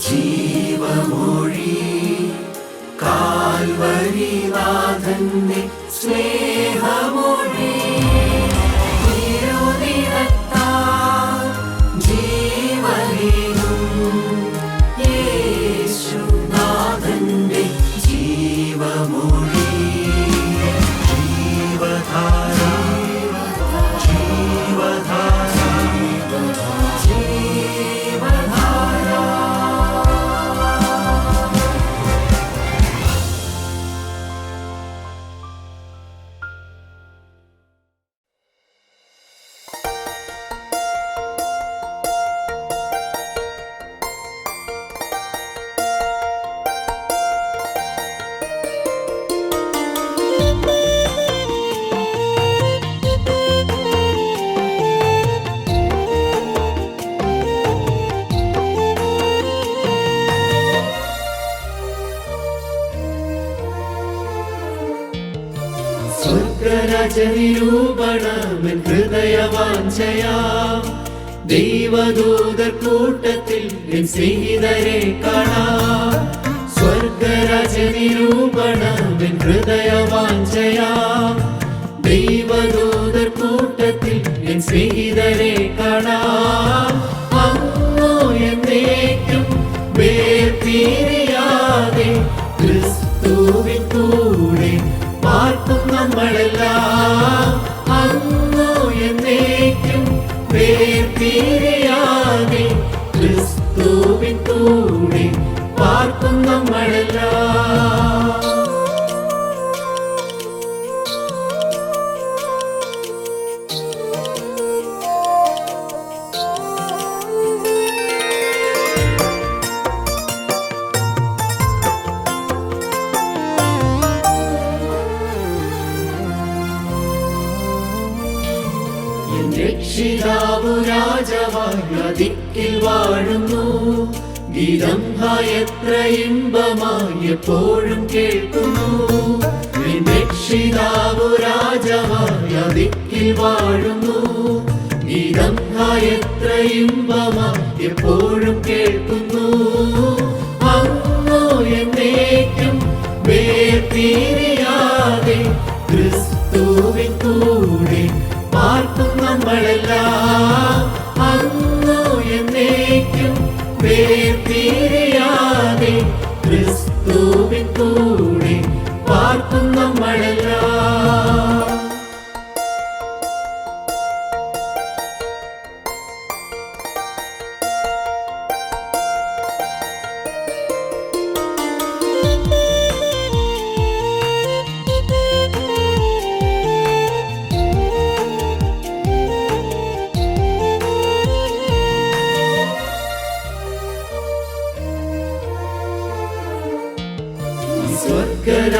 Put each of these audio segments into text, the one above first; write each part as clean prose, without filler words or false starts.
ജീവമൊഴി കാൽവരിനാഥന്റെ സ്നേഹമൊഴി തിരുനിരത്താൽ ജീവനേകും യേശുനാഥന്റെ ജീവമൊഴി ജീവധാര ജീവധാര ജീവധാര. സ്വർഗരാജനിരൂപണമെൻ ഹൃദയവാഞ്ചയാം ദൈവദൂതർ കൂട്ടത്തിൽ എൻ സ്നേഹിതരെ കാണാം. സ്വർഗരാജനിരൂപണമെൻ ഹൃദയവാഞ്ചയാം ദൈവദൂതർ കൂട്ടത്തിൽ എൻ സ്നേഹിതരെ കാണാം. അങ്ങോ എന്നേക്കും വേർപിരിയാതെ ക്രിസ്തുവിൻ കൂടെ പാർക്കും നമ്മളെല്ലാം. അങ്ങോ എന്നേക്കും വേർപിരിയാതെ ക്രിസ്തുവിൻ കൂടെ പാർക്കും നമ്മളെല്ലാം. രക്ഷിതാവു രാജാവായി ദിക്കിൽ വാഴുന്നു. ഗീതം എത്ര ഇമ്പമായി എപ്പോഴും കേൾക്കുന്നു. രക്ഷിതാവു രാജാവായി ദിക്കിൽ വാഴുന്നു. ഗീതം എത്ര ഇമ്പമായി എപ്പോഴും കേൾക്കുന്നു. അങ്ങോ എന്നേക്കും വേർപിരിയാതെ ക്രിസ്തുവിൻ കൂടെ പാർക്കും നമ്മളെല്ലാം. അങ്ങോ എന്നേക്കും വേർപിരിയാതെ ക്രിസ്തുവിൻ കൂടെ പാർക്കും നമ്മളെല്ലാം.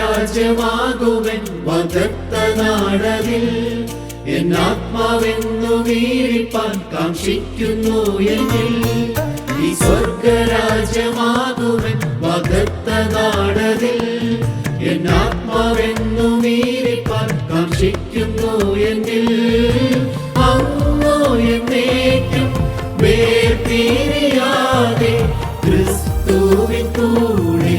സ്വർഗരാജ്യമാകുവൻ വാഗ്ദത്ത നാടതിൽ എൻ ആത്മാവെന്നു വീഴിപ്പാൻ കാക്ഷിക്കുന്നു എന്നിൽ. ഈ സ്വർഗരാജ്യമാകുവൻ വാഗ്ദത്ത നാടതിൽ എൻ ആത്മാവെന്നു വീഴിപ്പാൻ കാക്ഷിക്കുന്നു എന്നിൽ. അങ്ങോ എന്നേക്കും വേർപിരിയാതെ ക്രിസ്തുവിൻ കൂടെ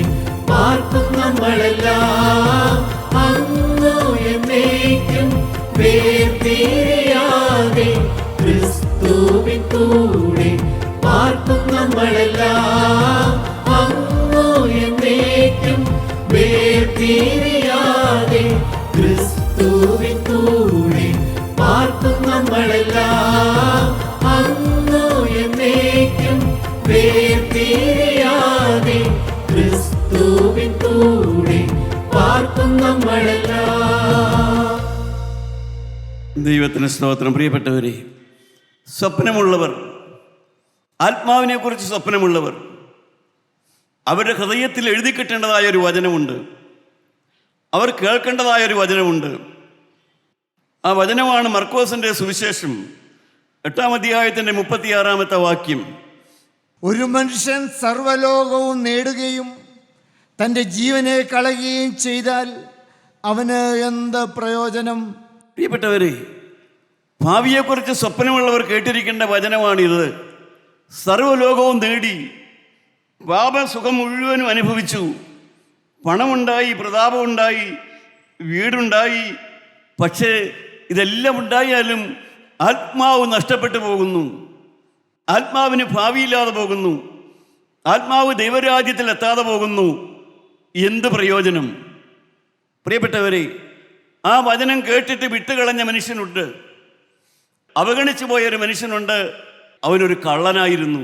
പാർക്കും നമ്മളെല്ലാം. അങ്ങോ എന്നേക്കും വേർപിരിയാതെ ക്രിസ്തുവിൻ കൂടെ പാർക്കും നമ്മളെല്ലാം. അങ്ങോ എന്നേക്കും വേർപിരിയാതെ ക്രിസ്തുവിൻ കൂടെ പാർക്കും നമ്മളെല്ലാം. അങ്ങോ എന്നേക്കും വേർപിരിയാതെ ക്രിസ്തുവിൻ കൂടെ പാർക്കും നമ്മളെല്ലാം. ദൈവത്തിന് സ്തോത്രം. പ്രിയപ്പെട്ടവരെ, സ്വപ്നമുള്ളവർ, ആത്മാവിനെ കുറിച്ച് സ്വപ്നമുള്ളവർ, അവരുടെ ഹൃദയത്തിൽ എഴുതി കിട്ടേണ്ടതായ ഒരു വചനമുണ്ട്. അവർ കേൾക്കേണ്ടതായ ഒരു വചനമുണ്ട്. ആ വചനമാണ് മർക്കോസിൻ്റെ സുവിശേഷം 8-ാം അധ്യായത്തിൻ്റെ 36-ാമത്തെ വാക്യം. ഒരു മനുഷ്യൻ സർവ്വലോകവും നേടുകയും തൻ്റെ ജീവനെ കളയുകയും ചെയ്താൽ അവന് എന്ത് പ്രയോജനം? പ്രിയപ്പെട്ടവരെ, ഭാവിയെക്കുറിച്ച് സ്വപ്നമുള്ളവർ കേട്ടിരിക്കേണ്ട വചനമാണിത്. സർവ്വലോകവും നേടി പാപസുഖം മുഴുവനും അനുഭവിച്ചു. പണമുണ്ടായി, പ്രതാപമുണ്ടായി, വീടുണ്ടായി. പക്ഷേ ഇതെല്ലാം ഉണ്ടായാലും ആത്മാവ് നഷ്ടപ്പെട്ടു പോകുന്നു. ആത്മാവിന് ഭാവിയില്ലാതെ പോകുന്നു. ആത്മാവ് ദൈവരാജ്യത്തിൽ എത്താതെ പോകുന്നു. എന്ത് പ്രയോജനം? പ്രിയപ്പെട്ടവരെ, ആ വചനം കേട്ടിട്ട് വിട്ടുകളഞ്ഞ മനുഷ്യനുണ്ട്. അവഗണിച്ചു പോയൊരു മനുഷ്യനുണ്ട്. അവനൊരു കള്ളനായിരുന്നു.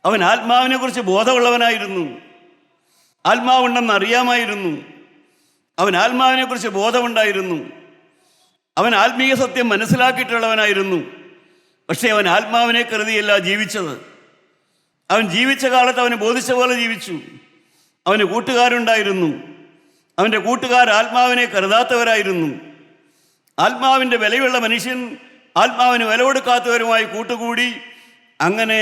അവൻ ആത്മാവിനെ കുറിച്ച് ബോധമുള്ളവനായിരുന്നു. ആത്മാവുണ്ടെന്ന് അറിയാമായിരുന്നു. അവൻ ആത്മാവിനെ കുറിച്ച് ബോധമുണ്ടായിരുന്നു. അവൻ ആത്മീയ സത്യം മനസ്സിലാക്കിയിട്ടുള്ളവനായിരുന്നു. പക്ഷേ അവൻ ആത്മാവിനെ കരുതിയല്ല ജീവിച്ചത്. അവൻ ജീവിച്ച കാലത്ത് അവന് ബോധിച്ച പോലെ ജീവിച്ചു. അവന് കൂട്ടുകാരുണ്ടായിരുന്നു. അവൻ്റെ കൂട്ടുകാർ ആത്മാവിനെ കരുതാത്തവരായിരുന്നു. ആത്മാവിൻ്റെ വിലയുള്ള മനുഷ്യൻ ആത്മാവിന് വില കൊടുക്കാത്തവരുമായി കൂട്ടുകൂടി അങ്ങനെ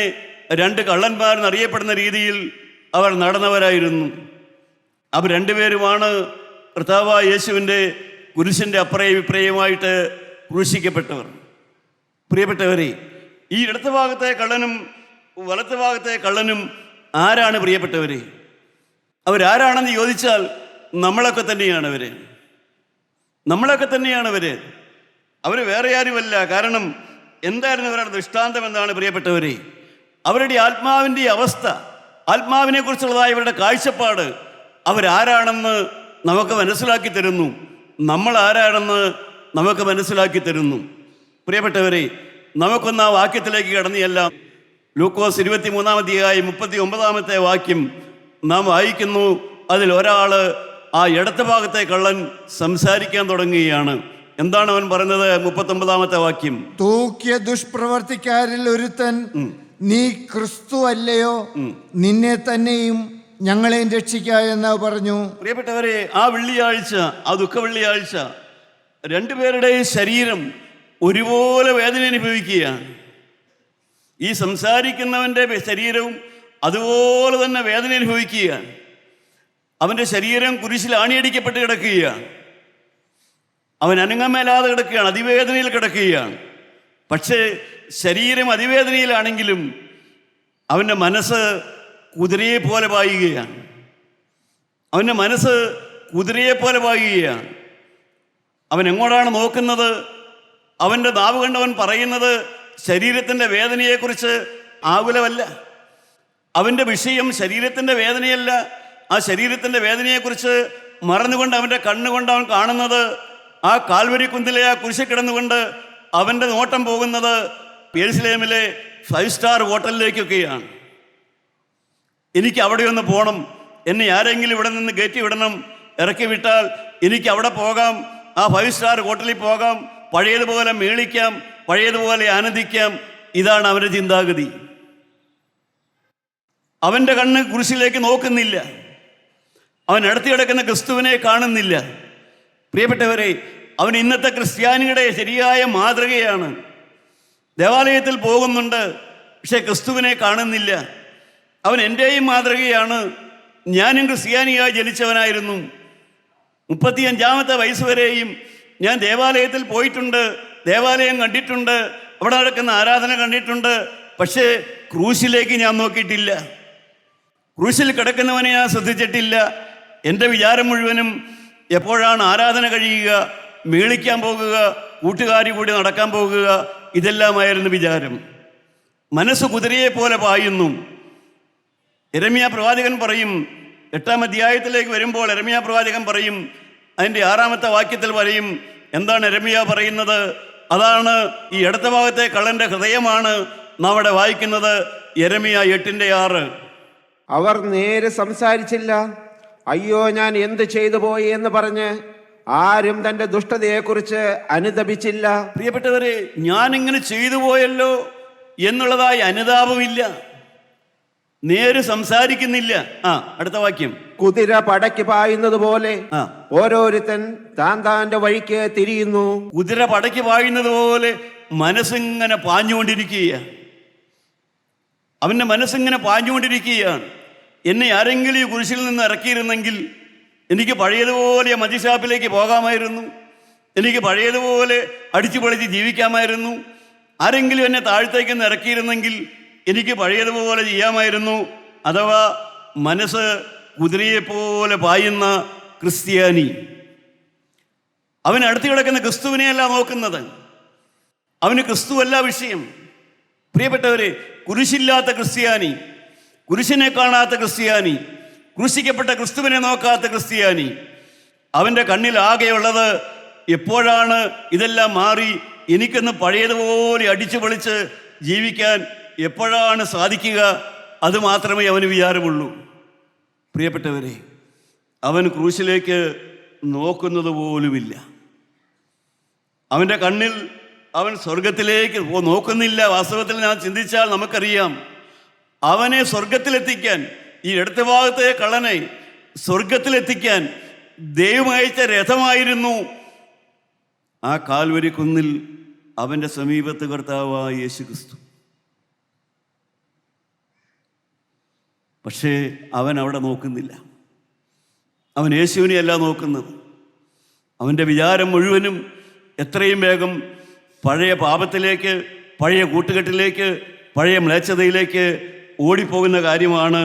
രണ്ട് കള്ളന്മാരെന്നറിയപ്പെടുന്ന രീതിയിൽ അവർ നടന്നവരായിരുന്നു. അവർ രണ്ടുപേരുമാണ് കർത്താവായ യേശുവിൻ്റെ കുരിശിൻ്റെ അപ്പുറയും ഇപ്പുറയുമായിട്ട് ക്രൂശിക്കപ്പെട്ടവർ. പ്രിയപ്പെട്ടവരെ, ഈ ഇടത്ത് ഭാഗത്തെ കള്ളനും വലത്ത് ഭാഗത്തെ കള്ളനും ആരാണ് പ്രിയപ്പെട്ടവരെ? അവരാരാണെന്ന് ചോദിച്ചാൽ നമ്മളൊക്കെ തന്നെയാണവർ. അവർ വേറെ ആരുമല്ല. കാരണം എന്തായിരുന്നു അവരുടെ ദൃഷ്ടാന്തം? എന്താണ് പ്രിയപ്പെട്ടവരെ? അവരുടെ ആത്മാവിൻ്റെ അവസ്ഥ, ആത്മാവിനെ കുറിച്ചുള്ളതായ അവരുടെ കാഴ്ചപ്പാട് അവരാരാണെന്ന് നമുക്ക് മനസ്സിലാക്കി തരുന്നു. നമ്മൾ ആരാണെന്ന് നമുക്ക് മനസ്സിലാക്കി തരുന്നു. പ്രിയപ്പെട്ടവരെ, നമുക്കൊന്ന് ആ വാക്യത്തിലേക്ക് കടന്നിയെല്ലാം. ലൂക്കോസ് 23-39 വാക്യം നാം വായിക്കുന്നു. അതിൽ ഒരാൾ, ആ ഇടത്തെ ഭാഗത്തെ കള്ളൻ, സംസാരിക്കാൻ തുടങ്ങുകയാണ്. എന്താണ് അവൻ പറയുന്നത്? 39 വാക്യം. തൂക്കിയ ദുഷ്പ്രവർത്തിക്കാരിൽ ഒരുത്തൻ, നീ ക്രിസ്തു അല്ലയോ? നിന്നെ തന്നെയും ഞങ്ങളെയും രക്ഷിക്ക എന്ന് പറഞ്ഞു. പ്രിയപ്പെട്ടവരെ, ആ വെള്ളിയാഴ്ച, ആ ദുഃഖ വെള്ളിയാഴ്ച, രണ്ടുപേരുടെയും ശരീരം ഒരുപോലെ വേദന അനുഭവിക്കുകയാണ്. ഈ സംസാരിക്കുന്നവൻ്റെ ശരീരവും അതുപോലെ തന്നെ വേദന അനുഭവിക്കുകയാണ്. അവൻ്റെ ശരീരം കുരിശിൽ ആണിയടിക്കപ്പെട്ട് കിടക്കുകയാണ്. അവൻ അനങ്ങമേലാതെ കിടക്കുകയാണ്, അതിവേദനയിൽ കിടക്കുകയാണ്. പക്ഷേ ശരീരം അതിവേദനയിലാണെങ്കിലും അവൻ്റെ മനസ്സ് കുതിരയെ പോലെ പായുകയാണ്. അവൻ എങ്ങോട്ടാണ് നോക്കുന്നത്? അവൻ്റെ നാവ് കണ്ടവൻ പറയുന്നത് ശരീരത്തിൻ്റെ വേദനയെക്കുറിച്ച് ആകുലമല്ല. അവൻ്റെ വിഷയം ശരീരത്തിൻ്റെ വേദനയല്ല. ആ ശരീരത്തിൻ്റെ വേദനയെക്കുറിച്ച് മറന്നുകൊണ്ട് അവൻ്റെ കണ്ണുകൊണ്ട് അവൻ കാണുന്നത് ആ കാൽവരി കുന്നിലെ ആ കുരിശിൽ കിടന്നുകൊണ്ട് അവൻ്റെ നോട്ടം പോകുന്നത് യെരുശലേമിലെ 5 സ്റ്റാർ ഹോട്ടലിലേക്കൊക്കെയാണ്. എനിക്ക് അവിടെ ഒന്ന് പോകണം, എന്നെ ആരെങ്കിലും ഇവിടെ നിന്ന് കയറ്റി വിടണം, ഇറക്കി വിട്ടാൽ എനിക്ക് അവിടെ പോകാം, ആ 5 സ്റ്റാർ ഹോട്ടലിൽ പോകാം, പഴയതുപോലെ മേളിക്കാം, പഴയതുപോലെ ആനന്ദിക്കാം. ഇതാണ് അവൻ്റെ ചിന്താഗതി. അവൻ്റെ കണ്ണ് കുരിശിലേക്ക് നോക്കുന്നില്ല. അവൻ അടുത്ത് കിടക്കുന്ന ക്രിസ്തുവിനെ കാണുന്നില്ല. പ്രിയപ്പെട്ടവരെ, അവൻ ഇന്നത്തെ ക്രിസ്ത്യാനിയുടെ ശരിയായ മാതൃകയാണ്. ദേവാലയത്തിൽ പോകുന്നുണ്ട്, പക്ഷെ ക്രിസ്തുവിനെ കാണുന്നില്ല. അവൻ എൻ്റെയും മാതൃകയാണ്. ഞാനും ക്രിസ്ത്യാനിയായി ജനിച്ചവനായിരുന്നു. 35-ാമത്തെ വയസ്സ് വരെയും ഞാൻ ദേവാലയത്തിൽ പോയിട്ടുണ്ട്, ദേവാലയം കണ്ടിട്ടുണ്ട്, അവിടെ നടക്കുന്ന ആരാധന കണ്ടിട്ടുണ്ട്. പക്ഷേ ക്രൂശിലേക്ക് ഞാൻ നോക്കിയിട്ടില്ല. ക്രൂശിൽ കിടക്കുന്നവനെ ഞാൻ ശ്രദ്ധിച്ചിട്ടില്ല. എൻ്റെ വിചാരം മുഴുവനും എപ്പോഴാണ് ആരാധന കഴിയുക, മേളിക്കാൻ പോകുക, കൂട്ടുകാരി കൂടി നടക്കാൻ പോകുക, ഇതെല്ലാമായിരുന്നു വിചാരം. മനസ്സ് കുതിരയെ പോലെ പായുന്നു. യെരമ്യാ പ്രവാചകൻ പറയും, 8-ാം അധ്യായത്തിലേക്ക് വരുമ്പോൾ യെരമ്യാ പ്രവാചകൻ പറയും, അതിൻ്റെ 6-ാമത്തെ വാക്യത്തിൽ പറയും, എന്താണ് യെരമ്യാ പറയുന്നത്? അതാണ് ഈ ഇടത്ത ഭാഗത്തെ കള്ളൻ്റെ ഹൃദയമാണ് നാം അവിടെ വായിക്കുന്നത്. യെരമ്യാ 8:6. അവർ നേരെ സംസാരിച്ചില്ല. അയ്യോ, ഞാൻ എന്ത് ചെയ്തു പോയി എന്ന് പറഞ്ഞ് ആരും തൻ്റെ ദുഷ്ടതയെക്കുറിച്ച് അനുതപിച്ചില്ല. പ്രിയപ്പെട്ടവരെ, ഞാനിങ്ങനെ ചെയ്തു പോയല്ലോ എന്നുള്ളതായി അനുതാപമില്ല, നേര് സംസാരിക്കുന്നില്ല. അടുത്ത വാക്യം. കുതിര പടയ്ക്ക് പായുന്നത് പോലെ ഓരോരുത്തൻ താൻ്റെ വഴിക്ക് തിരിയുന്നു. കുതിര പടയ്ക്ക് പായുന്നത് പോലെ മനസ്സിങ്ങനെ പാഞ്ഞുകൊണ്ടിരിക്കുകയാണ്. അവൻ്റെ മനസ്സിങ്ങനെ പാഞ്ഞുകൊണ്ടിരിക്കുകയാണ്. എന്നെ ആരെങ്കിലും ഈ കുരിശിൽ നിന്ന് ഇറക്കിയിരുന്നെങ്കിൽ എനിക്ക് പഴയതുപോലെ മദ്യഷാപ്പിലേക്ക് പോകാമായിരുന്നു, എനിക്ക് പഴയതുപോലെ അടിച്ചു പൊളിച്ച് ജീവിക്കാമായിരുന്നു. ആരെങ്കിലും എന്നെ താഴത്തേക്കൊന്ന് ഇറക്കിയിരുന്നെങ്കിൽ എനിക്ക് പഴയതുപോലെ ചെയ്യാമായിരുന്നു. അഥവാ മനസ്സ് കുതിരയെപ്പോലെ പായുന്ന ക്രിസ്ത്യാനി. അവൻ അടുത്ത് കിടക്കുന്ന ക്രിസ്തുവിനെയല്ല നോക്കുന്നത്. അവന് ക്രിസ്തുവല്ല വിഷയം. പ്രിയപ്പെട്ടവരെ, കുരിശില്ലാത്ത ക്രിസ്ത്യാനി, കുരിശിനെ കാണാത്ത ക്രിസ്ത്യാനി, ക്രൂശിക്കപ്പെട്ട ക്രിസ്തുവിനെ നോക്കാത്ത ക്രിസ്ത്യാനി, അവൻ്റെ കണ്ണിൽ ആകെയുള്ളത് എപ്പോഴാണ് ഇതെല്ലാം മാറി എനിക്കൊന്ന് പഴയതുപോലെ അടിച്ചു പൊളിച്ച് ജീവിക്കാൻ എപ്പോഴാണ് സാധിക്കുക, അത് മാത്രമേ അവന് വിചാരമുള്ളൂ. പ്രിയപ്പെട്ടവരെ, അവൻ ക്രൂശിലേക്ക് നോക്കുന്നത് പോലുമില്ല. അവൻ്റെ കണ്ണിൽ അവൻ സ്വർഗത്തിലേക്ക് നോക്കുന്നില്ല. വാസ്തവത്തിൽ ഞാൻ ചിന്തിച്ചാൽ നമുക്കറിയാം, അവനെ സ്വർഗത്തിലെത്തിക്കാൻ, ഈ ഇടത്തെ ഭാഗത്തെ കള്ളനെ സ്വർഗത്തിലെത്തിക്കാൻ ദൈവം അയച്ച രഥമായിരുന്നു ആ കാൽവരി കുന്നിൽ അവൻ്റെ സമീപത്ത് കർത്താവായ യേശു ക്രിസ്തു. പക്ഷേ അവൻ അവിടെ നോക്കുന്നില്ല. അവൻ യേശുവിനെയല്ല നോക്കുന്നത്. അവൻ്റെ വിചാരം മുഴുവനും എത്രയും വേഗം പഴയ പാപത്തിലേക്ക്, പഴയ കൂട്ടുകെട്ടിലേക്ക്, പഴയ മ്ലേച്ഛതയിലേക്ക് ഓടിപ്പോകുന്ന കാര്യമാണ്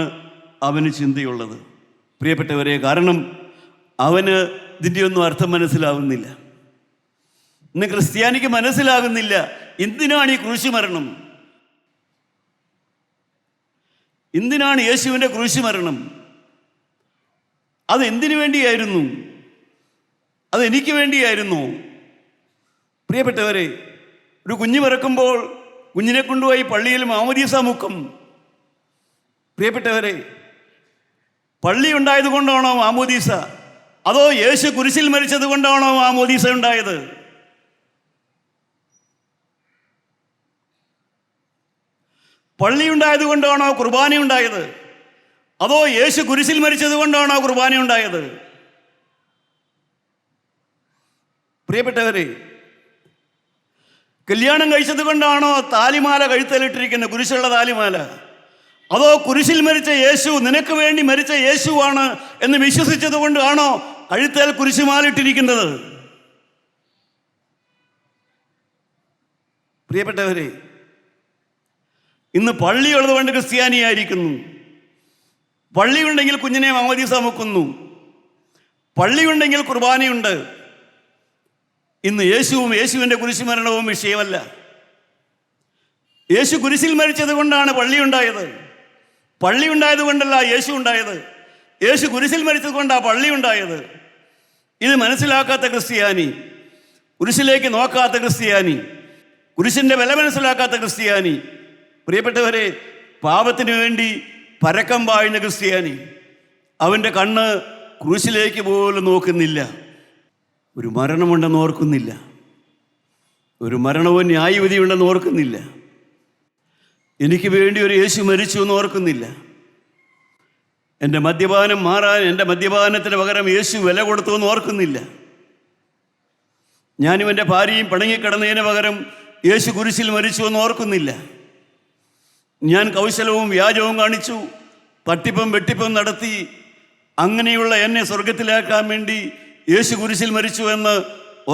അവന് ചിന്തയുള്ളത്. പ്രിയപ്പെട്ടവരെ, കാരണം അവന് ഇതിൻ്റെയൊന്നും അർത്ഥം മനസ്സിലാവുന്നില്ല. ഇന്ന് ക്രിസ്ത്യാനിക്ക് മനസ്സിലാകുന്നില്ല എന്തിനാണ് ഈ ക്രൂശുമരണം, എന്തിനാണ് യേശുവിൻ്റെ ക്രൂശുമരണം, അത് എന്തിനു വേണ്ടിയായിരുന്നു, അത് എനിക്ക് വേണ്ടിയായിരുന്നു. പ്രിയപ്പെട്ടവരെ, ഒരു കുഞ്ഞ് പിറക്കുമ്പോൾ കുഞ്ഞിനെ കൊണ്ടുപോയി പള്ളിയിൽ മാമോദീസ മുക്കും. പ്രിയപ്പെട്ടവരെ, പള്ളി ഉണ്ടായത് കൊണ്ടാണോ മാമോദീസ, അതോ യേശു കുരിശിൽ മരിച്ചത് കൊണ്ടാണോ മാമോദീസ ഉണ്ടായത്? പള്ളി ഉണ്ടായത് കൊണ്ടാണോ കുർബാന ഉണ്ടായത്, അതോ യേശു കുരിശിൽ മരിച്ചത് കൊണ്ടാണോ കുർബാന ഉണ്ടായത്? പ്രിയപ്പെട്ടവരെ, കല്യാണം കഴിച്ചത് കൊണ്ടാണോ താലിമാല കഴുത്തലിട്ടിരിക്കുന്നത്, കുരിശുള്ള താലിമാല, അതോ കുരിശിൽ മരിച്ച യേശു, നിനക്ക് വേണ്ടി മരിച്ച യേശുവാണ് എന്ന് വിശ്വസിച്ചത് കൊണ്ടാണോ കഴുത്തേൽ കുരിശുമാലിട്ടിരിക്കുന്നത്? പ്രിയപ്പെട്ടവരെ, ഇന്ന് പള്ളിയുള്ളത് കൊണ്ട് ക്രിസ്ത്യാനിയായിരിക്കുന്നു. പള്ളിയുണ്ടെങ്കിൽ കുഞ്ഞിനെ മാമോദീസ മുക്കുന്നു, പള്ളിയുണ്ടെങ്കിൽ കുർബാനയുണ്ട്. ഇന്ന് യേശുവും യേശുവിൻ്റെ കുരിശുമരണവും വിഷയമല്ല. യേശു കുരിശിൽ മരിച്ചത് കൊണ്ടാണ് പള്ളി ഉണ്ടായത്. പള്ളി ഉണ്ടായത് കൊണ്ടല്ല യേശു ഉണ്ടായത്. യേശു കുരിശിൽ മരിച്ചത് കൊണ്ടാണ് പള്ളി ഉണ്ടായത്. ഇത് മനസ്സിലാക്കാത്ത ക്രിസ്ത്യാനി, കുരിശിലേക്ക് നോക്കാത്ത ക്രിസ്ത്യാനി, കുരിശിൻ്റെ വില മനസ്സിലാക്കാത്ത ക്രിസ്ത്യാനി, പ്രിയപ്പെട്ടവരെ, പാപത്തിന് വേണ്ടി പരക്കം പായുന്ന ക്രിസ്ത്യാനി, അവൻ്റെ കണ്ണ് ക്രൂശിലേക്ക് പോലും നോക്കുന്നില്ല. ഒരു മരണമുണ്ടെന്ന് ഓർക്കുന്നില്ല, ഒരു മരണവും ന്യായവിധിയുണ്ടെന്ന് ഓർക്കുന്നില്ല, എനിക്ക് വേണ്ടി ഒരു യേശു മരിച്ചു എന്ന് ഓർക്കുന്നില്ല, എൻ്റെ മദ്യപാനം മാറാൻ എൻ്റെ മദ്യപാനത്തിന് പകരം യേശു വില കൊടുത്തു എന്ന് ഓർക്കുന്നില്ല, ഞാനും എൻ്റെ ഭാര്യയും പിണങ്ങിക്കിടന്നതിന് പകരം യേശു കുരിശിൽ മരിച്ചു എന്ന് ഓർക്കുന്നില്ല, ഞാൻ കൗശലവും വ്യാജവും കാണിച്ചു, തട്ടിപ്പും വെട്ടിപ്പും നടത്തി, അങ്ങനെയുള്ള എന്നെ സ്വർഗത്തിലാക്കാൻ വേണ്ടി യേശു കുരിശിൽ മരിച്ചു എന്ന്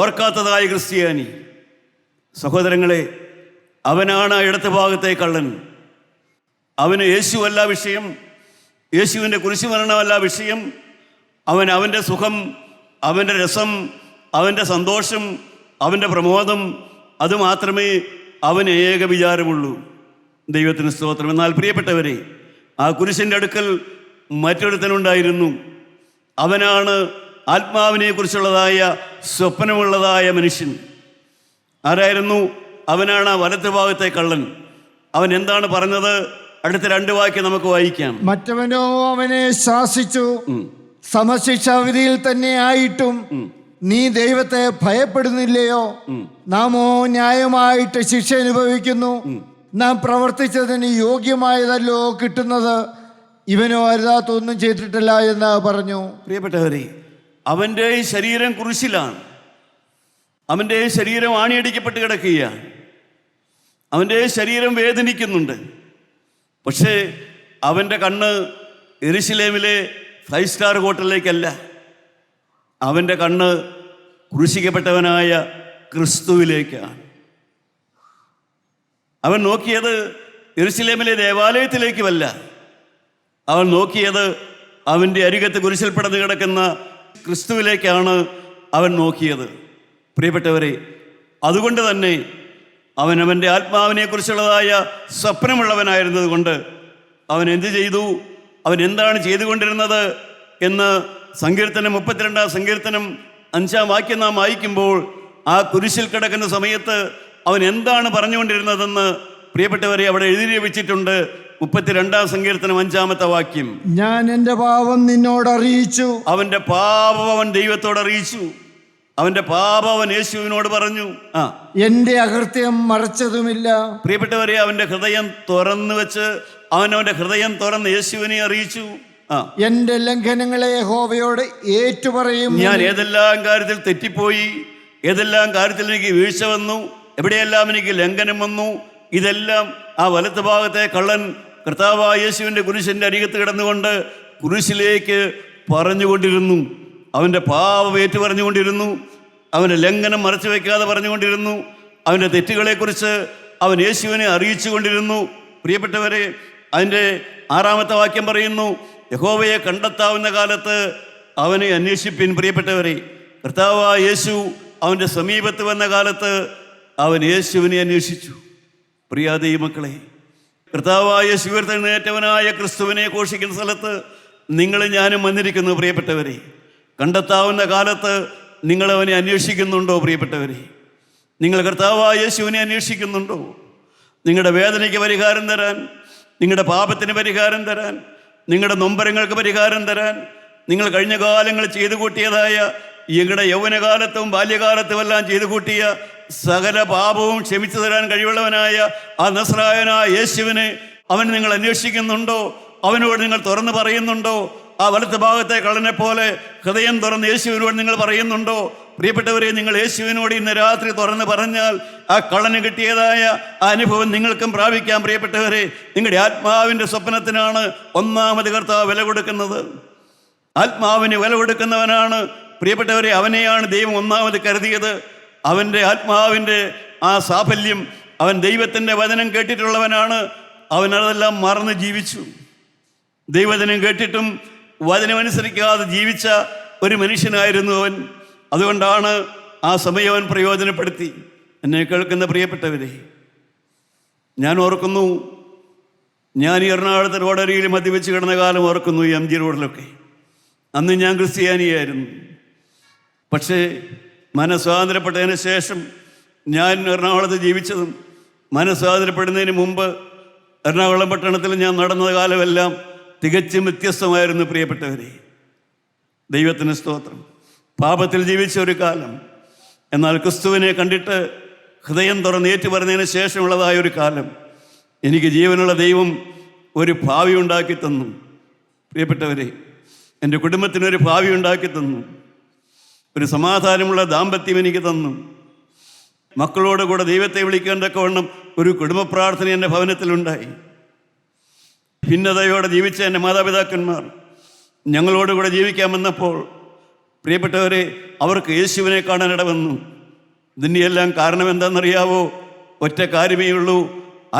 ഓർക്കാത്തതായ ക്രിസ്ത്യാനി. സഹോദരങ്ങളെ, അവനാണ് ഇടത്ത് ഭാഗത്തെ കള്ളൻ. അവന് യേശുവല്ല വിഷയം, യേശുവിൻ്റെ കുരിശുമരണമല്ല വിഷയം. അവൻ്റെ സുഖം, അവൻ്റെ രസം, അവൻ്റെ സന്തോഷം, അവൻ്റെ പ്രമോദം, അതുമാത്രമേ അവന് ഏക വിചാരമുള്ളൂ. ദൈവത്തിന് സ്തോത്രം. എന്നാൽ പ്രിയപ്പെട്ടവരെ, ആ കുരിശിൻ്റെ അടുക്കൽ മറ്റൊരുത്തനുണ്ടായിരുന്നു. അവനാണ് ആത്മാവിനെ കുറിച്ചുള്ളതായ സ്വപ്നമുള്ളതായ മനുഷ്യൻ. ആരായിരുന്നു? അവനാണ് ആ വലത്ത് ഭാഗത്തെ കള്ളൻ. അവൻ എന്താണ് പറഞ്ഞത്? അടുത്ത 2 വാക്യം നമുക്ക് വായിക്കാം. മറ്റവനോ അവനെ ശാസിച്ചു, സമശിക്ഷാവിധിയിൽ തന്നെ ആയിട്ടും നീ ദൈവത്തെ ഭയപ്പെടുന്നില്ലയോ? നാമോ ന്യായമായിട്ട് ശിക്ഷ അനുഭവിക്കുന്നു, നാം പ്രവർത്തിച്ചതിന് യോഗ്യമായതല്ലോ കിട്ടുന്നത്, ഇവനോ അരുതാത്തൊന്നും ചെയ്തിട്ടില്ല എന്ന് പറഞ്ഞു. പ്രിയപ്പെട്ടവരെ, അവൻ്റെ ശരീരം കുരിശിലാണ്, അവൻ്റെ ശരീരം ആണിയടിക്കപ്പെട്ട് കിടക്കുകയാണ്, അവൻ്റെ ശരീരം വേദനിക്കുന്നുണ്ട്. പക്ഷേ അവൻ്റെ കണ്ണ് യെരുശലേമിലെ 5 സ്റ്റാർ ഹോട്ടലിലേക്കല്ല, അവൻ്റെ കണ്ണ് ക്രൂശിക്കപ്പെട്ടവനായ ക്രിസ്തുവിലേക്കാണ്. അവൻ നോക്കിയത് യെരൂശലേമിലെ ദേവാലയത്തിലേക്കുമല്ല. അവൻ നോക്കിയത് അവൻ്റെ അരികത്ത് കുരിശിൽ പടർന്നു കിടക്കുന്ന ക്രിസ്തുവിലേക്കാണ് അവൻ നോക്കിയത്. പ്രിയപ്പെട്ടവരെ, അതുകൊണ്ട് തന്നെ അവൻ്റെ ആത്മാവിനെക്കുറിച്ചുള്ളതായ സ്വപ്നമുള്ളവനായിരുന്നത് കൊണ്ട് അവൻ എന്ത് ചെയ്തു, അവൻ എന്താണ് ചെയ്തുകൊണ്ടിരുന്നത് എന്ന് സങ്കീർത്തനം 32 സങ്കീർത്തനം 5 വാക്യം നാം വായിക്കുമ്പോൾ ആ കുരിശിൽ കിടക്കുന്ന സമയത്ത് അവൻ എന്താണ് പറഞ്ഞുകൊണ്ടിരുന്നതെന്ന് പ്രിയപ്പെട്ടവരെ അവിടെ എഴുതി വെച്ചിട്ടുണ്ട്. 32 സങ്കീർത്തനം 5 വാക്യം. ഞാൻ എൻ്റെ പാപം നിന്നോട് അറിയിച്ചു. അവൻ്റെ പാപം അവൻ ദൈവത്തോട് അറിയിച്ചു. അവൻ്റെ പാപം അവൻ യേശുവിനോട് പറഞ്ഞു. എൻ്റെ അകൃത്യം മറച്ചതുമില്ല. പ്രിയപ്പെട്ടവരെ, അവൻ്റെ ഹൃദയം തുറന്നു വെച്ച് അവൻ്റെ ഹൃദയം തുറന്ന് യേശുവിനെ അറിയിച്ചു. എൻ്റെ ലംഘനങ്ങളെ യഹോവയോട് ഏറ്റുപറയും. ഞാൻ ഏതെല്ലാം കാര്യത്തിൽ തെറ്റിപ്പോയി, ഏതെല്ലാം കാര്യത്തിൽ എനിക്ക് വീഴ്ച വന്നു, എവിടെയെല്ലാം എനിക്ക് ലംഘനം വന്നു, ഇതെല്ലാം ആ വലത്ത് ഭാഗത്തെ കള്ളൻ കർത്താവായ യേശുവിൻ്റെ കുരിശിൻ്റെ അരികത്ത് കിടന്നുകൊണ്ട് കുരിശിലേക്ക് പറഞ്ഞുകൊണ്ടിരുന്നു. അവൻ്റെ പാപം ഏറ്റു പറഞ്ഞുകൊണ്ടിരുന്നു. അവൻ്റെ ലംഘനം മറച്ചു വയ്ക്കാതെ പറഞ്ഞുകൊണ്ടിരുന്നു. അവൻ്റെ തെറ്റുകളെക്കുറിച്ച് അവൻ യേശുവിനെ അറിയിച്ചു കൊണ്ടിരുന്നു. പ്രിയപ്പെട്ടവരെ, അതിൻ്റെ 6 വാക്യം പറയുന്നു, യഹോവയെ കണ്ടെത്താവുന്ന കാലത്ത് അവനെ അന്വേഷിപ്പിൻ. പ്രിയപ്പെട്ടവരെ, കർത്താവായ യേശു അവൻ്റെ സമീപത്ത് വന്ന കാലത്ത് അവൻ യേശുവിനെ അന്വേഷിച്ചു. പ്രിയ ദൈവമക്കളെ, കർത്താവായ യേശു ഉയർത്തെഴുന്നേറ്റവനായ ക്രിസ്തുവിനെ ഘോഷിക്കുന്ന സ്ഥലത്ത് നിങ്ങൾ ഞാനും വന്നിരിക്കുന്നു. പ്രിയപ്പെട്ടവരെ, കണ്ടെത്താവുന്ന കാലത്ത് നിങ്ങൾ അവനെ അന്വേഷിക്കുന്നുണ്ടോ? പ്രിയപ്പെട്ടവരെ, നിങ്ങൾ കർത്താവായ യേശുവിനെ അന്വേഷിക്കുന്നുണ്ടോ? നിങ്ങളുടെ വേദനയ്ക്ക് പരിഹാരം തരാൻ, നിങ്ങളുടെ പാപത്തിന് പരിഹാരം തരാൻ, നിങ്ങളുടെ നൊമ്പരങ്ങൾക്ക് പരിഹാരം തരാൻ, നിങ്ങൾ കഴിഞ്ഞ കാലങ്ങൾ ചെയ്തു കൂട്ടിയതായ നിങ്ങളുടെ യൗവനകാലത്തും ബാല്യകാലത്തുമെല്ലാം ചെയ്തു കൂട്ടിയ സകല പാപവും ക്ഷമിച്ചു തരാൻ കഴിവുള്ളവനായ ആ നസ്രായനായ യേശുവിനെ അവൻ നിങ്ങൾ അന്വേഷിക്കുന്നുണ്ടോ? അവനോട് നിങ്ങൾ തുറന്ന് പറയുന്നുണ്ടോ? ആ വലത്ത് ഭാഗത്തെ കള്ളനെ പോലെ ഹൃദയം തുറന്ന് യേശുവിനോട് നിങ്ങൾ പറയുന്നുണ്ടോ? പ്രിയപ്പെട്ടവരെ, നിങ്ങൾ യേശുവിനോട് ഇന്ന് രാത്രി തുറന്ന് പറഞ്ഞാൽ ആ കള്ളന് കിട്ടിയതായ ആ അനുഭവം നിങ്ങൾക്കും പ്രാപിക്കാം. പ്രിയപ്പെട്ടവരെ, നിങ്ങളുടെ ആത്മാവിൻ്റെ സ്വപ്നത്തിനാണ് ഒന്നാമത് കർത്താവ് വില കൊടുക്കുന്നത്. ആത്മാവിന് വില കൊടുക്കുന്നവനാണ്. പ്രിയപ്പെട്ടവരെ, അവനെയാണ് ദൈവം ഒന്നാമത് കരുതിയത്. അവൻ്റെ ആത്മാവിൻ്റെ ആ സാഫല്യം, അവൻ ദൈവത്തിൻ്റെ വചനം കേട്ടിട്ടുള്ളവനാണ്. അവൻ അതെല്ലാം മറന്ന് ജീവിച്ചു. ദൈവവചനം കേട്ടിട്ടും വചനമനുസരിക്കാതെ ജീവിച്ച ഒരു മനുഷ്യനായിരുന്നു അവൻ. അതുകൊണ്ടാണ് ആ സമയം അവൻ പ്രയോജനപ്പെടുത്തി. എന്നെ കേൾക്കുന്ന പ്രിയപ്പെട്ടവരെ, ഞാൻ ഓർക്കുന്നു, ഞാൻ ഈ എറണാകുളത്ത് റോഡരിയിൽ മദ്യവെച്ച് കിടന്ന കാലം ഓർക്കുന്നു. ഈ MG റോഡിലൊക്കെ അന്ന് ഞാൻ ക്രിസ്ത്യാനിയായിരുന്നു. പക്ഷേ മനസ്വാതന്ത്ര്യപ്പെട്ടതിന് ശേഷം ഞാൻ എറണാകുളത്ത് ജീവിച്ചതും മനസ്വാതന്ത്ര്യപ്പെടുന്നതിന് മുമ്പ് എറണാകുളം പട്ടണത്തിൽ ഞാൻ നടന്ന കാലമെല്ലാം തികച്ചും വ്യത്യസ്തമായിരുന്നു. പ്രിയപ്പെട്ടവരെ, ദൈവത്തിന് സ്തോത്രം. പാപത്തിൽ ജീവിച്ച ഒരു കാലം, എന്നാൽ ക്രിസ്തുവിനെ കണ്ടിട്ട് ഹൃദയം തുറന്ന് ഏറ്റുപറഞ്ഞതിന് ശേഷമുള്ളതായ ഒരു കാലം. എനിക്ക് ജീവനുള്ള ദൈവം ഒരു ഭാവി ഉണ്ടാക്കി തന്നു. പ്രിയപ്പെട്ടവരെ, എൻ്റെ കുടുംബത്തിനൊരു ഭാവി ഉണ്ടാക്കി തന്നു. ഒരു സമാധാനമുള്ള ദാമ്പത്യം എനിക്ക് തന്നു. മക്കളോട് കൂടെ ദൈവത്തെ വിളിക്കേണ്ടക്കവണ്ണം ഒരു കുടുംബ പ്രാർത്ഥന എൻ്റെ ഭവനത്തിലുണ്ടായി. ഭിന്നതയോടെ ജീവിച്ച എൻ്റെ മാതാപിതാക്കന്മാർ ഞങ്ങളോടുകൂടെ ജീവിക്കാൻ വന്നപ്പോൾ പ്രിയപ്പെട്ടവരെ, അവർക്ക് യേശുവിനെ കാണാനിട വന്നു. ഇതിൻ്റെ എല്ലാം കാരണം എന്താണെന്നറിയാവോ? ഒറ്റ കാര്യമേ ഉള്ളൂ.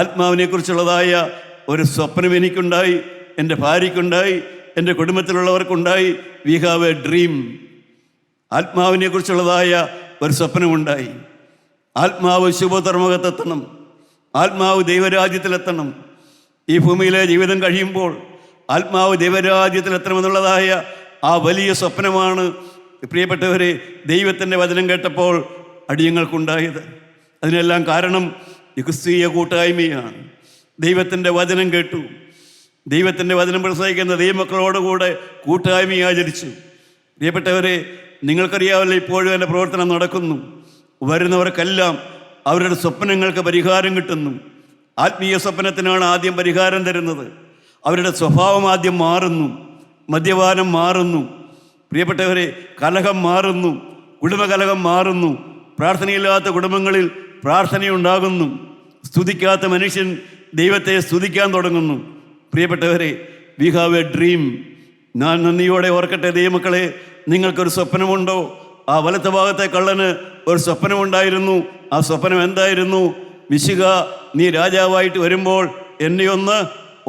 ആത്മാവിനെക്കുറിച്ചുള്ളതായ ഒരു സ്വപ്നം എനിക്കുണ്ടായി, എൻ്റെ ഭാര്യയ്ക്കുണ്ടായി, എൻ്റെ കുടുംബത്തിലുള്ളവർക്കുണ്ടായി. We have a dream. ആത്മാവിനെക്കുറിച്ചുള്ളതായ ഒരു സ്വപ്നമുണ്ടായി. ആത്മാവ് ശുഭധർമ്മകത്തെത്തണം, ആത്മാവ് ദൈവരാജ്യത്തിലെത്തണം. ഈ ഭൂമിയിലെ ജീവിതം കഴിയുമ്പോൾ ആത്മാവ് ദൈവരാജ്യത്തിലെത്തണമെന്നുള്ളതായ ആ വലിയ സ്വപ്നമാണ് പ്രിയപ്പെട്ടവരെ ദൈവത്തിൻ്റെ വചനം കേട്ടപ്പോൾ അടിയങ്ങൾക്കുണ്ടായത്. അതിനെല്ലാം കാരണം ക്രിസ്തീയ കൂട്ടായ്മയാണ്. ദൈവത്തിൻ്റെ വചനം കേട്ടു, ദൈവത്തിൻ്റെ വചനം പ്രസംഗിക്കുന്ന ദൈവമക്കളോടുകൂടെ കൂട്ടായ്മ ആചരിച്ചു. പ്രിയപ്പെട്ടവരെ, നിങ്ങൾക്കറിയാമല്ലോ, ഇപ്പോഴും എൻ്റെ പ്രവർത്തനം നടക്കുന്നു. വരുന്നവർക്കെല്ലാം അവരുടെ സ്വപ്നങ്ങൾക്ക് പരിഹാരം കിട്ടുന്നു. ആത്മീയ സ്വപ്നത്തിനാണ് ആദ്യം പരിഹാരം തരുന്നത്. അവരുടെ സ്വഭാവം ആദ്യം മാറുന്നു, മദ്യപാനം മാറുന്നു, പ്രിയപ്പെട്ടവരെ കലഹം മാറുന്നു, കുടുംബകലഹം മാറുന്നു, പ്രാർത്ഥനയില്ലാത്ത കുടുംബങ്ങളിൽ പ്രാർത്ഥനയുണ്ടാകുന്നു, സ്തുതിക്കാത്ത മനുഷ്യൻ ദൈവത്തെ സ്തുതിക്കാൻ തുടങ്ങുന്നു. പ്രിയപ്പെട്ടവരെ, വി ഹാവ് എ ഡ്രീം. ഞാൻ നന്ദിയോടെ ഓർക്കട്ടെ ദൈവമക്കളെ, നിങ്ങൾക്കൊരു സ്വപ്നമുണ്ടോ? ആ വലത്തെ ഭാഗത്തെ കള്ളന് ഒരു സ്വപ്നമുണ്ടായിരുന്നു. ആ സ്വപ്നം എന്തായിരുന്നു? മിശിഹ നീ രാജാവായിട്ട് വരുമ്പോൾ എന്നെ ഒന്ന്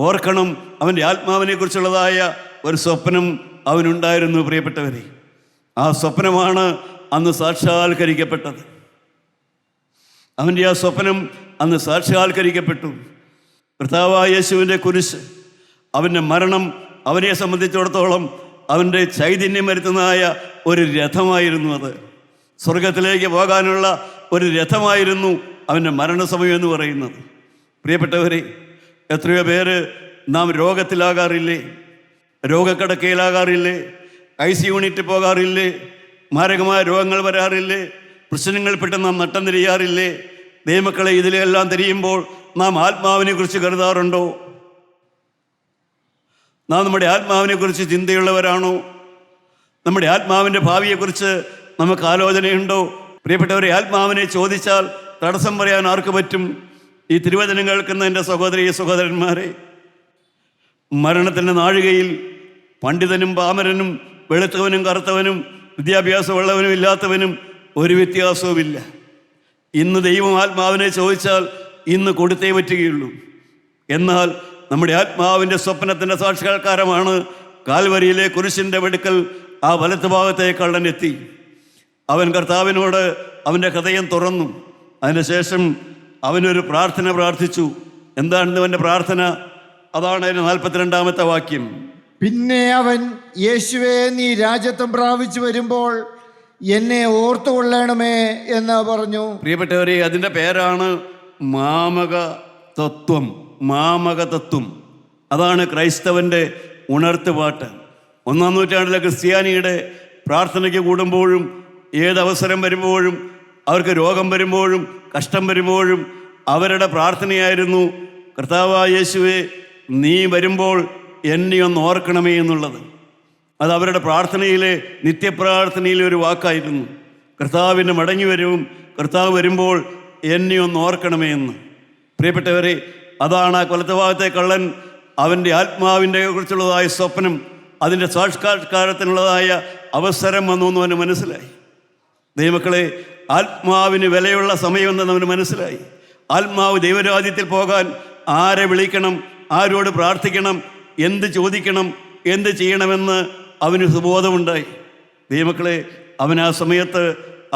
ഓർക്കണം. അവൻ്റെ ആത്മാവിനെ കുറിച്ചുള്ളതായ ഒരു സ്വപ്നം അവനുണ്ടായിരുന്നു പ്രിയപ്പെട്ടവരെ. ആ സ്വപ്നമാണ് അന്ന് സാക്ഷാത്കരിക്കപ്പെട്ടത്. അവൻ്റെ ആ സ്വപ്നം അന്ന് സാക്ഷാത്കരിക്കപ്പെട്ടു. കർത്താവായ യേശുവിൻ്റെ കുരിശ്, അവൻ്റെ മരണം അവനെ സംബന്ധിച്ചിടത്തോളം അവൻ്റെ ചൈതന്യം വരുത്തുന്നതായ ഒരു രഥമായിരുന്നു. അത് സ്വർഗത്തിലേക്ക് പോകാനുള്ള ഒരു രഥമായിരുന്നു അവൻ്റെ മരണസമയം എന്ന് പറയുന്നത്. പ്രിയപ്പെട്ടവരെ, എത്രയോ പേര് നാം രോഗത്തിലാകാറില്ലേ, രോഗക്കിടക്കയിലാകാറില്ലേ, IC യൂണിറ്റ് പോകാറില്ലേ, മാരകമായ രോഗങ്ങൾ വരാറില്ലേ, പ്രശ്നങ്ങൾപ്പെട്ട് നാം നട്ടം തിരിയാറില്ലേ? ദൈവമക്കളെ, ഇതിലെല്ലാം തിരിയുമ്പോൾ നാം ആത്മാവിനെ കുറിച്ച് കരുതാറുണ്ടോ? നാം നമ്മുടെ ആത്മാവിനെ കുറിച്ച് ചിന്തയുള്ളവരാണോ? നമ്മുടെ ആത്മാവിൻ്റെ ഭാവിയെക്കുറിച്ച് നമുക്ക് ആലോചനയുണ്ടോ? പ്രിയപ്പെട്ടവരെ, ആത്മാവിനെ ചോദിച്ചാൽ തടസ്സം പറയാൻ ആർക്ക് പറ്റും? ഈ തിരുവചനം കേൾക്കുന്ന എൻ്റെ സഹോദരി സഹോദരന്മാരെ, മരണത്തിൻ്റെ നാഴികയിൽ പണ്ഡിതനും പാമരനും, വെളുത്തവനും കറുത്തവനും, വിദ്യാഭ്യാസമുള്ളവനും ഇല്ലാത്തവനും ഒരു വ്യത്യാസവുമില്ല. ഇന്ന് ദൈവം ആത്മാവിനെ ചോദിച്ചാൽ ഇന്ന് കൊടുത്തേ പറ്റുകയുള്ളൂ. എന്നാൽ നമ്മുടെ ആത്മാവിൻ്റെ സ്വപ്നത്തിൻ്റെ സാക്ഷാത്കാരമാണ് കാൽവരിയിലെ കുരിശിൻ്റെ വെടുക്കൽ. ആ വലത്ത് ഭാഗത്തെ കള്ളൻ എത്തി. അവൻ കർത്താവിനോട് അവൻ്റെ ഹൃദയം തുറന്നു. അതിനുശേഷം അവനൊരു പ്രാർത്ഥന പ്രാർത്ഥിച്ചു. എന്താണ് അവൻ്റെ പ്രാർത്ഥന? അതാണ് അതിൻ്റെ 42-ാമത്തെ വാക്യം. പിന്നെ അവൻ, യേശുവേ, നീ രാജ്യത്വം പ്രാപിച്ചു വരുമ്പോൾ എന്നെ ഓർത്തുകൊള്ളണമേ എന്ന് പറഞ്ഞു. പ്രിയപ്പെട്ടവരെ, അതിൻ്റെ പേരാണ് മാമക തത്വം. മാമക തത്വം, അതാണ് ക്രൈസ്തവൻ്റെ ഉണർത്തുപാട്ട്. 1-ാം നൂറ്റാണ്ടിലെ ക്രിസ്ത്യാനിയുടെ പ്രാർത്ഥനയ്ക്ക് കൂടുമ്പോഴും, ഏതവസരം വരുമ്പോഴും, അവർക്ക് രോഗം വരുമ്പോഴും, കഷ്ടം വരുമ്പോഴും അവരുടെ പ്രാർത്ഥനയായിരുന്നു, കർത്താവായ യേശുവേ, നീ വരുമ്പോൾ എന്നെ ഒന്ന് ഓർക്കണമേ എന്നുള്ളത്. അത് അവരുടെ പ്രാർത്ഥനയിലെ, നിത്യപ്രാർത്ഥനയിലെ ഒരു വാക്കായിരുന്നു. കർത്താവിൻ്റെ മടങ്ങിവരവും, കർത്താവ് വരുമ്പോൾ എന്നെ ഒന്ന് ഓർക്കണമേ എന്ന്. പ്രിയപ്പെട്ടവരെ, അതാണ് ആ കൊലത്തുഭാഗത്തെ കള്ളൻ അവൻ്റെ ആത്മാവിൻ്റെ കുറിച്ചുള്ളതായ സ്വപ്നം, അതിൻ്റെ സാക്ഷാത്കാരത്തിനുള്ളതായ അവസരം വന്നു എന്ന് അവന് മനസ്സിലായി. ദൈവമക്കളെ, ആത്മാവിന് വിലയുള്ള സമയമെന്ന് അവന് മനസ്സിലായി. ആത്മാവ് ദൈവരാജ്യത്തിൽ പോകാൻ ആരെ വിളിക്കണം, ആരോട് പ്രാർത്ഥിക്കണം, എന്ത് ചോദിക്കണം, എന്ത് ചെയ്യണമെന്ന് അവന് സുബോധമുണ്ടായി. ദൈവമക്കളെ, അവൻ ആ സമയത്ത്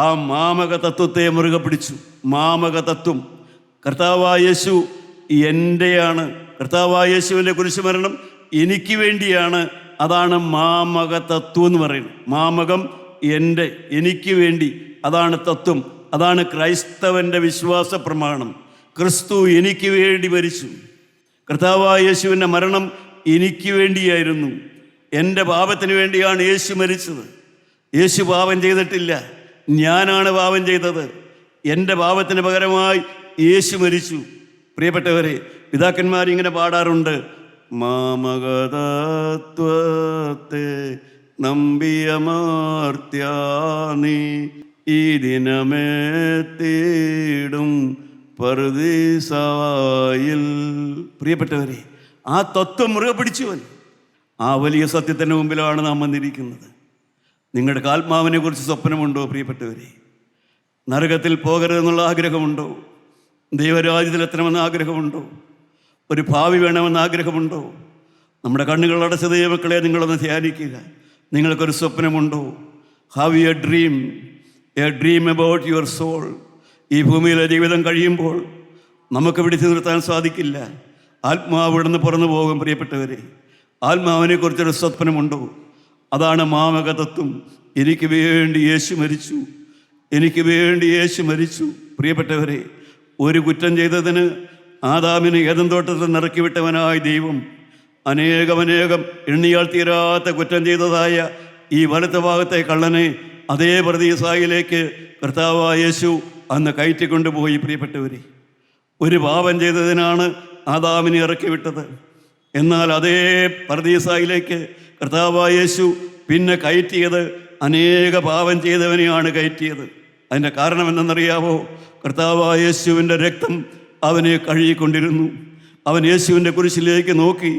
ആ മാമക തത്വത്തെ മുറുകെ പിടിച്ചു. മാമക തത്വം, കർത്താവായ യേശു എൻ്റെയാണ്, കർത്താവായ യേശുവിൻ്റെ കുരിശുമരണം എനിക്ക് വേണ്ടിയാണ്. അതാണ് മാമക തത്വം എന്ന് പറയുന്നത്. മാമകം എൻ്റെ, എനിക്ക് വേണ്ടി, അതാണ് തത്വം. അതാണ് ക്രൈസ്തവൻ്റെ വിശ്വാസ പ്രമാണം. ക്രിസ്തു എനിക്ക് വേണ്ടി മരിച്ചു. കർത്താവായ യേശുവിൻ്റെ മരണം എനിക്ക് വേണ്ടിയായിരുന്നു. എൻ്റെ പാപത്തിന് വേണ്ടിയാണ് യേശു മരിച്ചത്. യേശു പാപം ചെയ്തിട്ടില്ല, ഞാനാണ് പാപം ചെയ്തത്. എൻ്റെ പാപത്തിന് പകരമായി യേശു മരിച്ചു. പ്രിയപ്പെട്ടവരെ, പിതാക്കന്മാരിങ്ങനെ പാടാറുണ്ട്, മാമകതത്വത്തെ നമ്പിയമർത്യനീ ഈ ദിനമേത്തിടും പറുദീസായിൽ. പ്രിയപ്പെട്ടവരെ, ആ തത്വം മുറുകെ പിടിച്ചുവൻ. ആ വലിയ സത്യത്തിൻ്റെ മുമ്പിലാണ് നാം വന്നിരിക്കുന്നത്. നിങ്ങളുടെ ആത്മാവിനെ കുറിച്ച് സ്വപ്നമുണ്ടോ പ്രിയപ്പെട്ടവരെ? നരകത്തിൽ പോകരുതെന്നുള്ള ആഗ്രഹമുണ്ടോ? ദൈവരാജ്യത്തിലെത്തണമെന്ന ആഗ്രഹമുണ്ടോ? ഒരു ഭാവി വേണമെന്ന ആഗ്രഹമുണ്ടോ? നമ്മുടെ കണ്ണുകൾ അടച്ച ദൈവമക്കളെ, നിങ്ങളൊന്ന് ധ്യാനിക്കുക. നിങ്ങൾക്കൊരു സ്വപ്നമുണ്ടോ? Have you a dream about your soul. ഈ ഭൂമിയിലെ ജീവിതം കഴിയുമ്പോൾ നമുക്ക് പിടിച്ചു നിർത്താൻ സാധിക്കില്ല. ആത്മാവ് ഇവിടുന്ന് പുറന്നു പോകും. പ്രിയപ്പെട്ടവരെ, ആത്മാവിനെ കുറിച്ചൊരു സ്വപ്നമുണ്ടോ? അതാണ് മാമക തത്വം. എനിക്ക് വേണ്ടി യേശു മരിച്ചു, എനിക്ക് വേണ്ടി യേശു മരിച്ചു. പ്രിയപ്പെട്ടവരെ, ഒരു കുറ്റം ചെയ്തതിന് ആദാമിനെ ഏദൻ തോട്ടത്തിൽ നിറക്കിവിട്ടവനായ ദൈവം അനേകം എണ്ണിയാൽ തീരാത്ത കുറ്റം ചെയ്തതായ ഈ വലത്തെ ഭാഗത്തെ കള്ളനെ അതേ പറുദീസായിലേക്ക് കർത്താവായ യേശു അന്ന് കയറ്റിക്കൊണ്ടുപോയി. പ്രിയപ്പെട്ടവരെ, ഒരു പാപം ചെയ്തതിനാണ് ആദാമിനെ ഇറക്കി വിട്ടത്. എന്നാൽ അതേ പറുദീസായിലേക്ക് കർത്താവായ യേശു പിന്നെ കയറ്റിയത് അനേക പാപം ചെയ്തവനെയാണ് കയറ്റിയത്. അതിൻ്റെ കാരണം എന്തെന്നറിയാവോ? കർത്താവായ യേശുവിൻ്റെ രക്തം അവനെ കഴുകിക്കൊണ്ടിരുന്നു. അവൻ യേശുവിൻ്റെ കുരിശിലേക്ക് നോക്കി,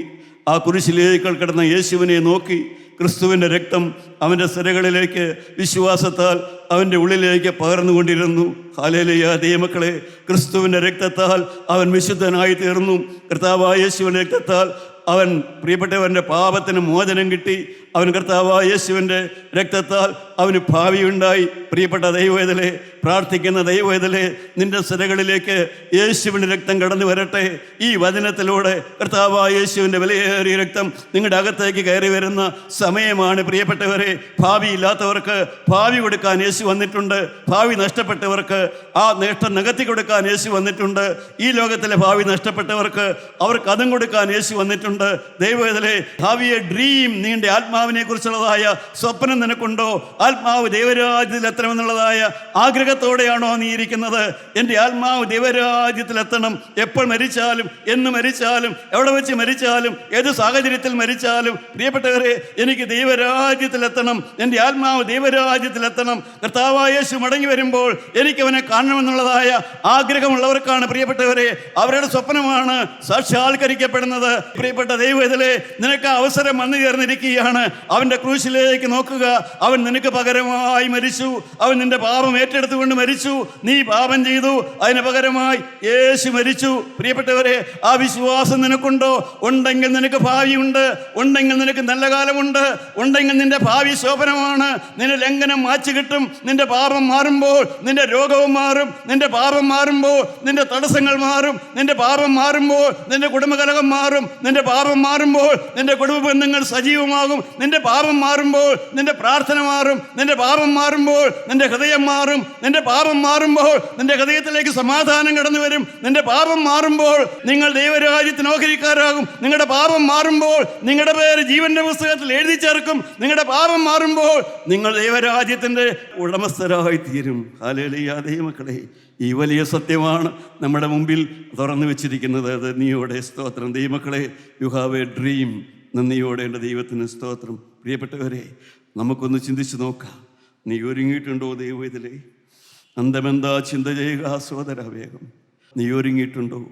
ആ കുരിശിലേക്ക് കിടന്ന യേശുവിനെ നോക്കി ക്രിസ്തുവിൻ്റെ രക്തം അവൻ്റെ സിരകളിലേക്ക് വിശ്വാസത്താൽ അവൻ്റെ ഉള്ളിലേക്ക് പകർന്നുകൊണ്ടിരുന്നു. ഹല്ലേലൂയ. ദൈവമക്കളെ, ക്രിസ്തുവിൻ്റെ രക്തത്താൽ അവൻ വിശുദ്ധനായി തീർന്നു. കർത്താവായ യേശുവിൻ്റെ രക്തത്താൽ അവൻ പ്രിയപ്പെട്ടവൻ്റെ പാപത്തിന് മോചനം കിട്ടി. അവൻ കർത്താവായ യേശുവിൻ്റെ രക്തത്താൽ അവന് ഭാവിയുണ്ടായി. പ്രിയപ്പെട്ട ദൈവവേദലേ, പ്രാർത്ഥിക്കുന്ന ദൈവവേദലേ, നിന്റെ സിരകളിലേക്ക് യേശുവിൻ്റെ രക്തം കടന്നു വരട്ടെ. ഈ വചനത്തിലൂടെ കർത്താവായ യേശുവിൻ്റെ വിലയേറിയ രക്തം നിങ്ങളുടെ അകത്തേക്ക് കയറി വരുന്ന സമയമാണ്. പ്രിയപ്പെട്ടവരെ, ഭാവിയില്ലാത്തവർക്ക് ഭാവി കൊടുക്കാൻ യേശു വന്നിട്ടുണ്ട്. ഭാവി നഷ്ടപ്പെട്ടവർക്ക് ആ നേട്ടം നികത്തി കൊടുക്കാൻ യേശു വന്നിട്ടുണ്ട്. ഈ ലോകത്തിലെ ഭാവി നഷ്ടപ്പെട്ടവർക്ക് അവർക്ക് അതും കൊടുക്കാൻ യേശു വന്നിട്ടുണ്ട്. ദൈവവേദലേ, ഭാവിയെ ഡ്രീം, നിന്റെ ആത്മാവിനെ കുറിച്ചുള്ളതായ സ്വപ്നം നിനക്കുണ്ടോ? ആത്മാവ് ദൈവരാജ്യത്തിൽ എത്തണമെന്നുള്ളതായ ആഗ്രഹത്തോടെയാണോ നീ ഇരിക്കുന്നത്? എൻ്റെ ആത്മാവ് ദൈവരാജ്യത്തിലെത്തണം. എപ്പോൾ മരിച്ചാലും, എന്ന് മരിച്ചാലും, എവിടെ വെച്ച് മരിച്ചാലും, ഏത് സാഹചര്യത്തിൽ മരിച്ചാലും, പ്രിയപ്പെട്ടവരെ, എനിക്ക് ദൈവരാജ്യത്തിലെത്തണം. എൻ്റെ ആത്മാവ് ദൈവരാജ്യത്തിലെത്തണം. കർത്താവായ യേശു മടങ്ങി വരുമ്പോൾ എനിക്കവനെ കാണണമെന്നുള്ളതായ ആഗ്രഹമുള്ളവർക്കാണ് പ്രിയപ്പെട്ടവരെ, അവരുടെ സ്വപ്നമാണ് സാക്ഷാത്കരിക്കപ്പെടുന്നത്. പ്രിയപ്പെട്ട ദൈവവേദലേ, നിനക്ക് അവസരം വന്നു ചേർന്നിരിക്കുകയാണ്. അവൻ്റെ ക്രൂശിലേക്ക് നോക്കുക. അവൻ നിനക്ക് പകരമായി മരിച്ചു. അവൻ നിന്റെ പാപം ഏറ്റെടുത്തുകൊണ്ട് മരിച്ചു. നീ പാപം ചെയ്തു, അതിന് പകരമായി യേശു മരിച്ചു. പ്രിയപ്പെട്ടവരെ, ആ വിശ്വാസം നിനക്കുണ്ടോ? ഉണ്ടെങ്കിൽ നിനക്ക് ഭാവിയുണ്ട്. ഉണ്ടെങ്കിൽ നിനക്ക് നല്ല കാലമുണ്ട്. ഉണ്ടെങ്കിൽ നിന്റെ ഭാവി ശോഭനമാണ്. നിന്റെ ലംഘനം മാച്ചു കിട്ടും. നിന്റെ പാപം മാറുമ്പോൾ നിന്റെ രോഗവും മാറും. നിന്റെ പാപം മാറുമ്പോൾ നിന്റെ തടസ്സങ്ങൾ മാറും. നിന്റെ പാപം മാറുമ്പോൾ നിന്റെ കുടുംബകലഹം മാറും. നിന്റെ പാപം മാറുമ്പോൾ നിന്റെ കുടുംബ ബന്ധങ്ങൾ സജീവമാകും. നിന്റെ പാപം മാറുമ്പോൾ നിന്റെ പ്രാർത്ഥന മാറും. നിന്റെ പാപം മാറുമ്പോൾ നിന്റെ ഹൃദയം മാറും. നിന്റെ പാപം മാറുമ്പോൾ നിന്റെ ഹൃദയത്തിലേക്ക് സമാധാനം കടന്നു വരും. നിന്റെ പാപം മാറുമ്പോൾ നിങ്ങൾ ദൈവരാജ്യത്തിന് ഓഹരിക്കാരാകും. നിങ്ങളുടെ പാപം മാറുമ്പോൾ നിങ്ങളുടെ പേര് ജീവന്റെ പുസ്തകത്തിൽ എഴുതി ചേർക്കും. നിങ്ങളുടെ പാപം മാറുമ്പോൾ നിങ്ങൾ ദൈവരാജ്യത്തിൻ്റെ ഉടമസ്ഥരായി തീരും. ഹല്ലേലൂയ. ദൈവമക്കളെ, ഈ വലിയ സത്യമാണ് നമ്മുടെ മുമ്പിൽ തുറന്നു വെച്ചിരിക്കുന്നത്. അത് നീയോടെ സ്തോത്രം. ദൈവമക്കളെ, യു ഹാവ് എ ഡ്രീം. നന്ദിയോടെ എൻ്റെ ദൈവത്തിന് സ്തോത്രം. പ്രിയപ്പെട്ടവരെ, നമുക്കൊന്ന് ചിന്തിച്ച് നോക്കാം. നീ ഒരുങ്ങിയിട്ടുണ്ടോ ദൈവവേദലേ? അന്തമെന്താ ചിന്ത ചെയ്യുക സോദര വേഗം. നീ ഒരുങ്ങിയിട്ടുണ്ടോ?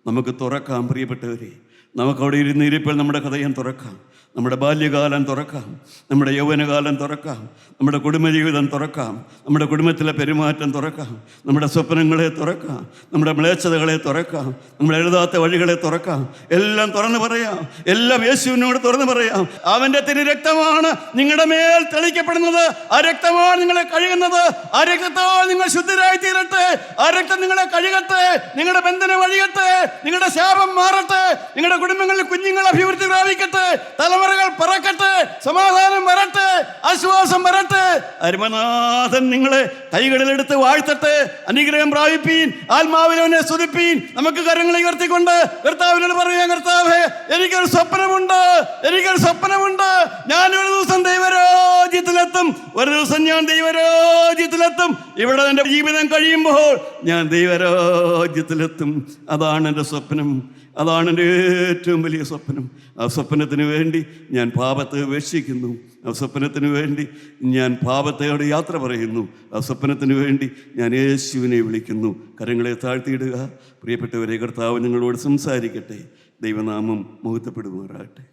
നമുക്ക് തുറക്കാം പ്രിയപ്പെട്ടവരെ. നമുക്കവിടെ ഇരുന്ന് ഇരിപ്പോൾ നമ്മുടെ ഹൃദയം തുറക്കാം. നമ്മുടെ ബാല്യകാലം തുറക്കാം. നമ്മുടെ യൗവനകാലം തുറക്കാം. നമ്മുടെ കുടുംബജീവിതം തുറക്കാം. നമ്മുടെ കുടുംബത്തിലെ പെരുമാറ്റം തുറക്കാം. നമ്മുടെ സ്വപ്നങ്ങളെ തുറക്കാം. നമ്മുടെ മ്ലേച്ഛതകളെ തുറക്കാം. നമ്മുടെ എഴുതാത്ത വഴികളെ തുറക്കാം. എല്ലാം തുറന്ന് പറയാം. എല്ലാം യേശുവിനോട് തുറന്ന് പറയാം. അവൻ്റെ തിരുരക്തമാണ് നിങ്ങളുടെ മേൽ തെളിക്കപ്പെടുന്നത്. ആ രക്തമാണ് നിങ്ങളെ കഴുകുന്നത്. ആ രക്തത്താൽ നിങ്ങൾ ശുദ്ധരായി തീരട്ടെ. ആ രക്തം നിങ്ങളെ കഴുകട്ടെ. നിങ്ങളുടെ ബന്ധനം വഴിയട്ടെ. നിങ്ങളുടെ ശാപം മാറട്ടെ. നിങ്ങളുടെ കുടുംബങ്ങളിൽ കുഞ്ഞുങ്ങൾ അഭിവൃദ്ധി പ്രാപിക്കട്ടെ. തലമുറകൾ പറക്കട്ടെ. സമാധാനം വരട്ടെ. ആശ്വാസം വരട്ടെ. അരുമനാഥൻ നിങ്ങളെ കൈകളിലെടുത്ത് വാഴ്ത്തട്ടെ. അനുഗ്രഹം പ്രാപിപ്പീൻ. ആത്മാവിനെ സ്തുതിപ്പീൻ. നമുക്ക് കരങ്ങളെ ഉയർത്തിക്കൊണ്ട് കർത്താവിനോട് പറയാം, കർത്താവേ, എനിക്കൊരു സ്വപ്നമുണ്ട്. എനിക്കൊരു സ്വപ്നമുണ്ട്. ഞാൻ ഒരു ദിവസം ദൈവരാജ്യത്തിലെത്തും. ഒരു ദിവസം ഞാൻ ദൈവരാജ്യത്തിലെത്തും. ഇവിടെ എൻ്റെ ജീവിതം കഴിയുമ്പോൾ ഞാൻ ദൈവരാജ്യത്തിലെത്തും. അതാണ് എൻ്റെ സ്വപ്നം. അതാണ് എൻ്റെ ഏറ്റവും വലിയ സ്വപ്നം. ആ സ്വപ്നത്തിന് വേണ്ടി ഞാൻ പാപത്തെ ഉപേക്ഷിക്കുന്നു. ആ സ്വപ്നത്തിന് വേണ്ടി ഞാൻ പാപത്തോട് യാത്ര പറയുന്നു. ആ സ്വപ്നത്തിന് വേണ്ടി ഞാൻ യേശുവിനെ വിളിക്കുന്നു. കരങ്ങളെ താഴ്ത്തിയിടുക. പ്രിയപ്പെട്ടവരെ, കർത്താവ് നിങ്ങളോട് സംസാരിക്കട്ടെ. ദൈവനാമം മഹത്വപ്പെടുമാറാകട്ടെ.